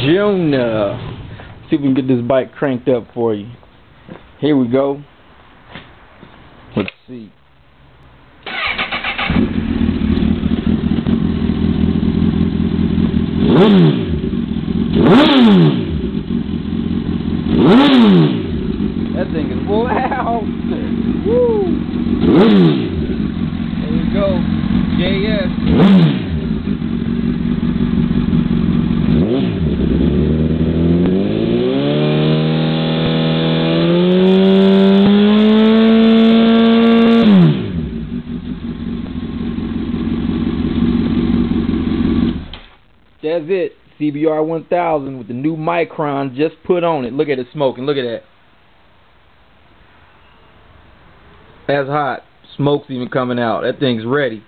Jonah. See if we can get this bike cranked up for you. Here we go. Let's see. That thing is loud. Woo. There we go. JS. That's it. CBR1000 with the new Micron just put on it. Look at it smoking. Look at that. That's hot. Smoke's even coming out. That thing's ready.